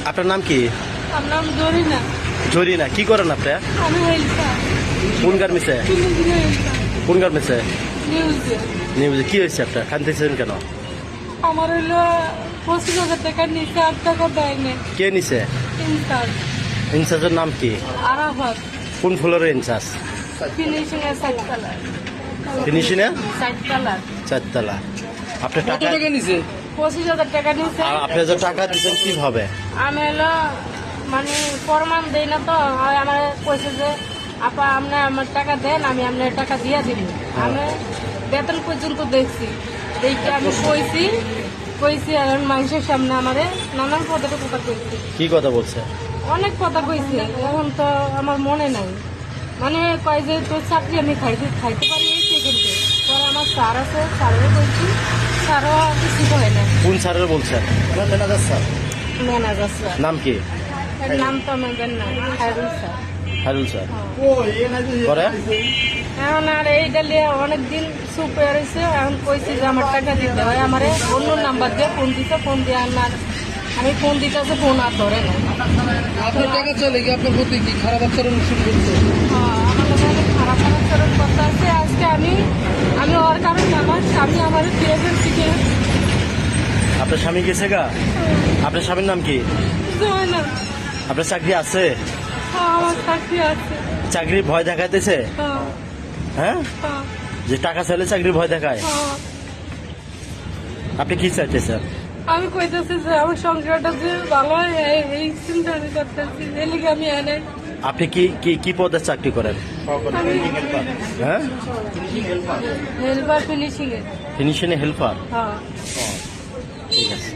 আপনার নাম কি? আমার নাম জরিনা। জরিনা, কি করেন আপনি? আমি হেল্পার। কোন গার্মেন্টসে? কোন গার্মেন্টসে? নিউজে। নিউজে। কি হয়েছে আপনার? কাঁদতেছেন কেন? আমার হইলো 25,000 টাকা নিচে 8 টাকা দেয়নি। কে নিছে? ইনচার্জ ইনচার্জের নাম কি? আরাফাত। কোন ফ্লোরের ইনচার্জ? ফিনিশিং এর সাইড কালার। ফিনিশিংয়ে সাইড কালার। চারতলা। আপনার টাকা নিছে? 25,000 টাকা নিচে। আপনি যে টাকা দিচ্ছেন কিভাবে? আমি হলো মানে প্রমাণ দেই না তো, হয় আমার কইছে যে আপা আপনি আমার টাকা দেন, আমি আপনার টাকা দিয়ে দিব। আমি বেতন পর্যন্ত দেখছি, দেখে আমি কইছি আর মানুষের সামনে আমারে নানান পদের কথা কইছি, কি কথা বলছে? অনেক কথা কইছি। এখন তো আমার মনে নাই, মানে কয় যে তোর চাকরি আমি খাইতে পারি এই সেকেন্ডে। পরে আমার স্যার আছে, স্যারও কইছি, স্যারও কিছু কয় না। কোন স্যারের বলছেন? Manager sir. নাম কি? এর নাম তো আমাদের না, খায়রুল স্যার। হারুল স্যার। পরে এখন আর এইটা নিয়ে অনেকদিন চুপ হয়ে রয়েছে। এখন কইছি যে আমার টাকা দিতে হয়, আমার অন্য নাম্বার দিয়ে ফোন দিতে, ফোন দিয়ে আর আমি ফোন দিতে আছে, ফোন আর ধরে না। আপনার টাকা চলে কি আপনার প্রতি কি খারাপ আচরণ শুরু করছে? আমার লোক অনেক খারাপ আচরণ করতে আছে। আজকে আমি ওর কারণে আমার স্বামী আমার দিয়েছেন থেকে আপনার স্বামী গেছে গা? আপনার স্বামীর নাম কি? হয় না। আপনার চাকরি আছে? আমার চাকরি আছে। চাকরির ভয় দেখাইতেছে? হ্যাঁ, হ্যাঁ, হ্যাঁ, যে টাকা চাইলে চাকরির ভয় দেখায়? হ্যাঁ। আপনি কি চাইতেছেন? আমি কইতেছি যে আমার সংসারটা যে ভালো হয় এই চিন্তা আমি করতেছি, এই লিগে আমি এনে। আপনি কি কি কি পদে চাকরি করেন? হ্যাঁ, হেল্পার ফিনিশিং এ। Finishing helper. হ্যাঁ। ঠিক আছে।